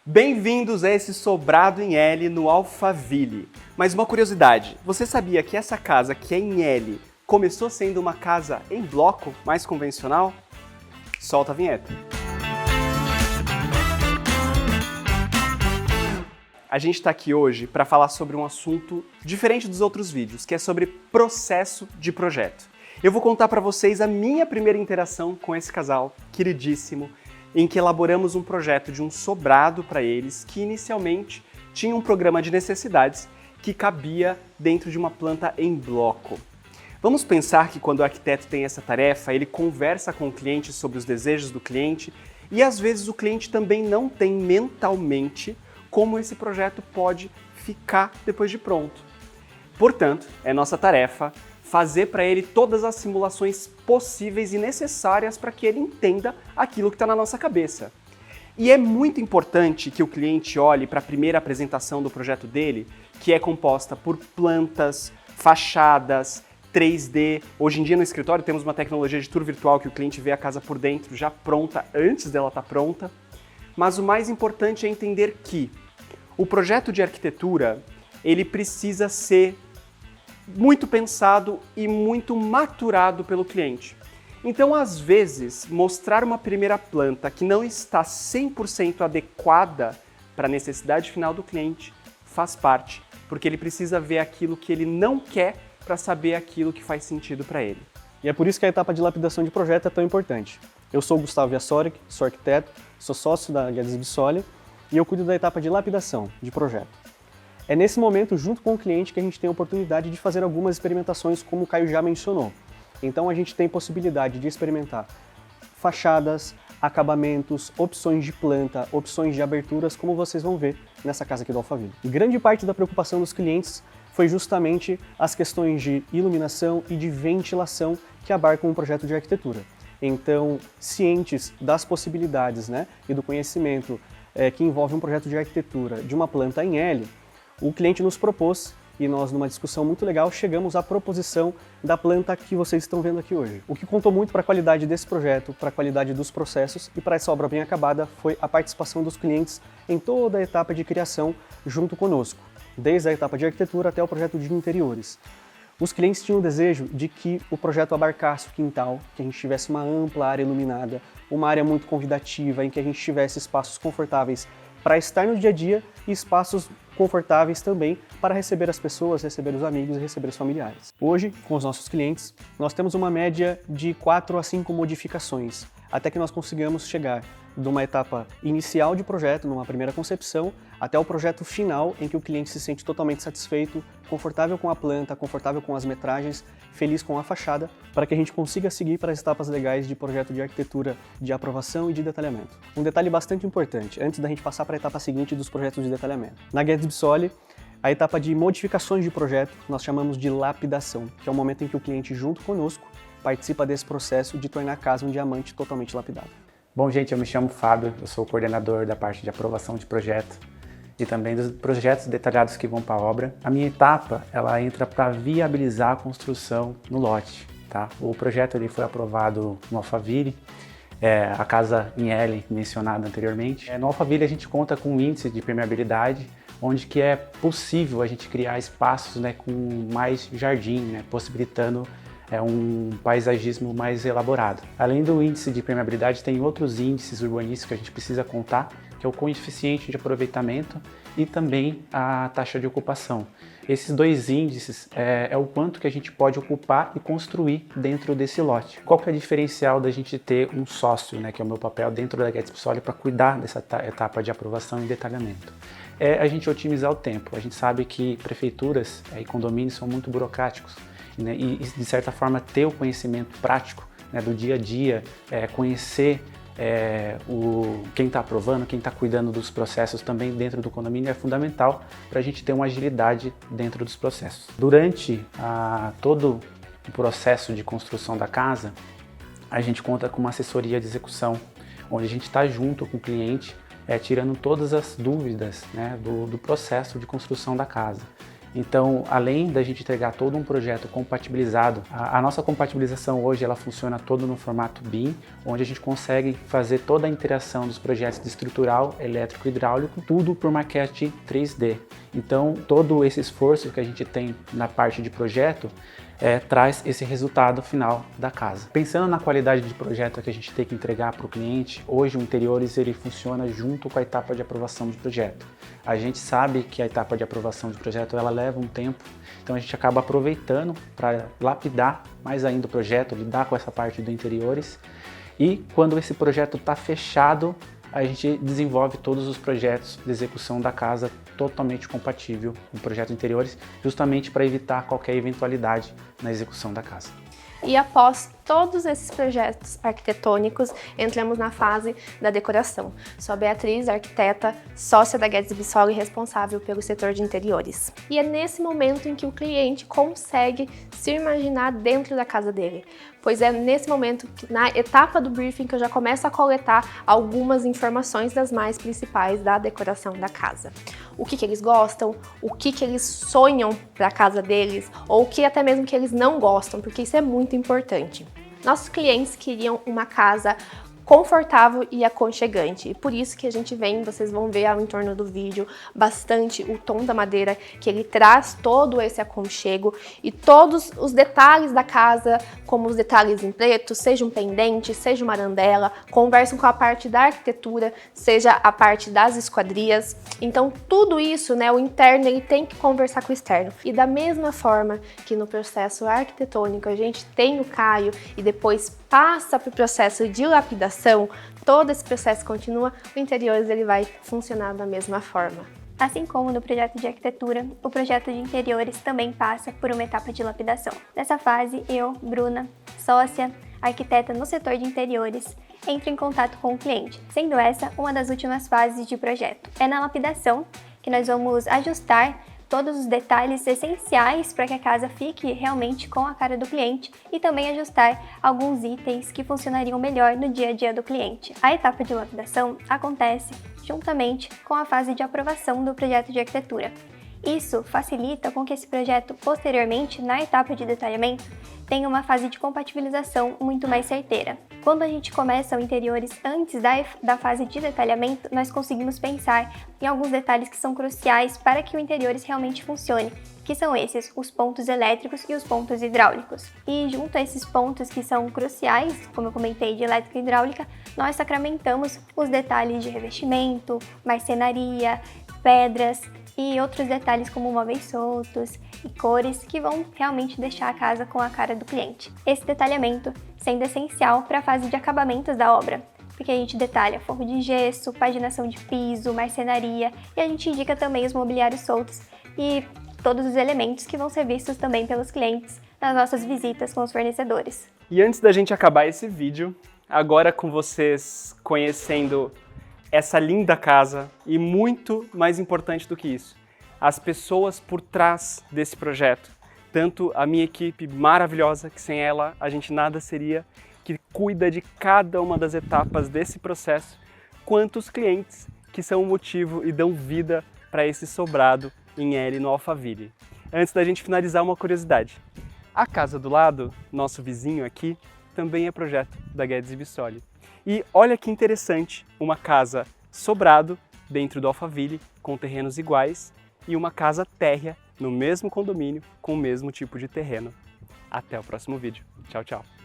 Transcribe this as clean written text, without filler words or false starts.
Bem-vindos a esse sobrado em L no Alphaville. Mas uma curiosidade, você sabia que essa casa que é em L começou sendo uma casa em bloco, mais convencional? Solta a vinheta. A gente está aqui hoje para falar sobre um assunto diferente dos outros vídeos, que é sobre processo de projeto. Eu vou contar para vocês a minha primeira interação com esse casal queridíssimo, em que elaboramos um projeto de um sobrado para eles, que inicialmente tinha um programa de necessidades que cabia dentro de uma planta em bloco. Vamos pensar que quando o arquiteto tem essa tarefa, ele conversa com o cliente sobre os desejos do cliente e às vezes o cliente também não tem mentalmente como esse projeto pode ficar depois de pronto. Portanto, é nossa tarefa fazer para ele todas as simulações possíveis e necessárias para que ele entenda aquilo que está na nossa cabeça. E é muito importante que o cliente olhe para a primeira apresentação do projeto dele, que é composta por plantas, fachadas, 3D. Hoje em dia no escritório temos uma tecnologia de tour virtual que o cliente vê a casa por dentro já pronta, antes dela estar pronta. Mas o mais importante é entender que o projeto de arquitetura, ele precisa ser muito pensado e muito maturado pelo cliente. Então, às vezes, mostrar uma primeira planta que não está 100% adequada para a necessidade final do cliente faz parte, porque ele precisa ver aquilo que ele não quer para saber aquilo que faz sentido para ele. E é por isso que a etapa de lapidação de projeto é tão importante. Eu sou o Gustavo Yassoric, sou arquiteto, sou sócio da Guedes Bissoli e eu cuido da etapa de lapidação de projeto. É nesse momento, junto com o cliente, que a gente tem a oportunidade de fazer algumas experimentações, como o Caio já mencionou. Então a gente tem possibilidade de experimentar fachadas, acabamentos, opções de planta, opções de aberturas, como vocês vão ver nessa casa aqui do Alphaville. E grande parte da preocupação dos clientes foi justamente as questões de iluminação e de ventilação que abarcam um projeto de arquitetura. Então, cientes das possibilidades, e do conhecimento que envolve um projeto de arquitetura de uma planta em L, o cliente nos propôs, e nós, numa discussão muito legal, chegamos à proposição da planta que vocês estão vendo aqui hoje. O que contou muito para a qualidade desse projeto, para a qualidade dos processos e para essa obra bem acabada foi a participação dos clientes em toda a etapa de criação junto conosco, desde a etapa de arquitetura até o projeto de interiores. Os clientes tinham o desejo de que o projeto abarcasse o quintal, que a gente tivesse uma ampla área iluminada, uma área muito convidativa, em que a gente tivesse espaços confortáveis para estar no dia a dia e espaços confortáveis também para receber as pessoas, receber os amigos e receber os familiares. Hoje, com os nossos clientes, nós temos uma média de 4 a 5 modificações, até que nós consigamos chegar de uma etapa inicial de projeto, numa primeira concepção, até o projeto final, em que o cliente se sente totalmente satisfeito, confortável com a planta, confortável com as metragens, feliz com a fachada, para que a gente consiga seguir para as etapas legais de projeto de arquitetura, de aprovação e de detalhamento. Um detalhe bastante importante, antes da gente passar para a etapa seguinte dos projetos de detalhamento. Na Guedes Bissoli, a etapa de modificações de projeto nós chamamos de lapidação, que é o momento em que o cliente, junto conosco, participa desse processo de tornar a casa um diamante totalmente lapidado. Bom, gente, eu me chamo Fábio, eu sou o coordenador da parte de aprovação de projeto e também dos projetos detalhados que vão para a obra. A minha etapa, ela entra para viabilizar a construção no lote, tá? O projeto ele foi aprovado no Alphaville, a casa em L mencionada anteriormente. No Alphaville a gente conta com um índice de permeabilidade, onde que é possível a gente criar espaços com mais jardim, possibilitando um paisagismo mais elaborado. Além do índice de permeabilidade, tem outros índices urbanísticos que a gente precisa contar, que é o coeficiente de aproveitamento e também a taxa de ocupação. Esses dois índices é o quanto que a gente pode ocupar e construir dentro desse lote. Qual que é o diferencial da gente ter um sócio, que é o meu papel dentro da Guedes Bissoli para cuidar dessa etapa de aprovação e detalhamento? É a gente otimizar o tempo. A gente sabe que prefeituras e condomínios são muito burocráticos, e de certa forma ter o conhecimento prático do dia a dia, conhecer quem está aprovando, quem está cuidando dos processos também dentro do condomínio é fundamental para a gente ter uma agilidade dentro dos processos. Durante todo o processo de construção da casa, a gente conta com uma assessoria de execução, onde a gente está junto com o cliente, tirando todas as dúvidas do processo de construção da casa. Então, além da gente entregar todo um projeto compatibilizado, a nossa compatibilização hoje ela funciona todo no formato BIM, onde a gente consegue fazer toda a interação dos projetos de estrutural, elétrico e hidráulico, tudo por maquete 3D. Então, todo esse esforço que a gente tem na parte de projeto traz esse resultado final da casa. Pensando na qualidade de projeto que a gente tem que entregar para o cliente, hoje o Interiores ele funciona junto com a etapa de aprovação de projeto. A gente sabe que a etapa de aprovação de projeto ela leva um tempo, então a gente acaba aproveitando para lapidar mais ainda o projeto, lidar com essa parte do Interiores, e quando esse projeto está fechado, a gente desenvolve todos os projetos de execução da casa totalmente compatível com o projeto de Interiores, justamente para evitar qualquer eventualidade na execução da casa. E após todos esses projetos arquitetônicos, entramos na fase da decoração. Sou a Beatriz, arquiteta, sócia da Guedes Bissoli, responsável pelo setor de interiores. E é nesse momento em que o cliente consegue se imaginar dentro da casa dele, pois é nesse momento, na etapa do briefing, que eu já começo a coletar algumas informações das mais principais da decoração da casa. O que eles gostam, o que eles sonham para a casa deles, ou o que até mesmo que eles não gostam, porque isso é muito importante. Nossos clientes queriam uma casa confortável e aconchegante, e por isso que a gente vem, vocês vão ver ao entorno do vídeo, bastante o tom da madeira, que ele traz todo esse aconchego e todos os detalhes da casa, como os detalhes em preto, seja um pendente, seja uma arandela, conversam com a parte da arquitetura, seja a parte das esquadrias. Então tudo isso, né, o interno ele tem que conversar com o externo. E da mesma forma que no processo arquitetônico a gente tem o caio e depois passa para o processo de lapidação, todo esse processo continua, o Interiores ele vai funcionar da mesma forma. Assim como no projeto de arquitetura, o projeto de interiores também passa por uma etapa de lapidação. Nessa fase, eu, Bruna, sócia, arquiteta no setor de interiores, entro em contato com o cliente, sendo essa uma das últimas fases de projeto. É na lapidação que nós vamos ajustar todos os detalhes essenciais para que a casa fique realmente com a cara do cliente e também ajustar alguns itens que funcionariam melhor no dia a dia do cliente. A etapa de lapidação acontece juntamente com a fase de aprovação do projeto de arquitetura. Isso facilita com que esse projeto, posteriormente, na etapa de detalhamento, tenha uma fase de compatibilização muito mais certeira. Quando a gente começa o interiores antes da fase de detalhamento, nós conseguimos pensar em alguns detalhes que são cruciais para que o interiores realmente funcione, que são esses, os pontos elétricos e os pontos hidráulicos. E junto a esses pontos que são cruciais, como eu comentei, de elétrica e hidráulica, nós sacramentamos os detalhes de revestimento, marcenaria, pedras, e outros detalhes como móveis soltos e cores que vão realmente deixar a casa com a cara do cliente. Esse detalhamento sendo essencial para a fase de acabamentos da obra, porque a gente detalha forro de gesso, paginação de piso, marcenaria e a gente indica também os mobiliários soltos e todos os elementos que vão ser vistos também pelos clientes nas nossas visitas com os fornecedores. E antes da gente acabar esse vídeo, agora com vocês conhecendo essa linda casa e muito mais importante do que isso, as pessoas por trás desse projeto, tanto a minha equipe maravilhosa, que sem ela a gente nada seria, que cuida de cada uma das etapas desse processo, quanto os clientes que são o motivo e dão vida para esse sobrado em L no Alphaville. Antes da gente finalizar, uma curiosidade. A casa do lado, nosso vizinho aqui, também é projeto da Guedes Bissoli. E olha que interessante, uma casa sobrado dentro do Alphaville, com terrenos iguais, e uma casa térrea no mesmo condomínio, com o mesmo tipo de terreno. Até o próximo vídeo. Tchau, tchau.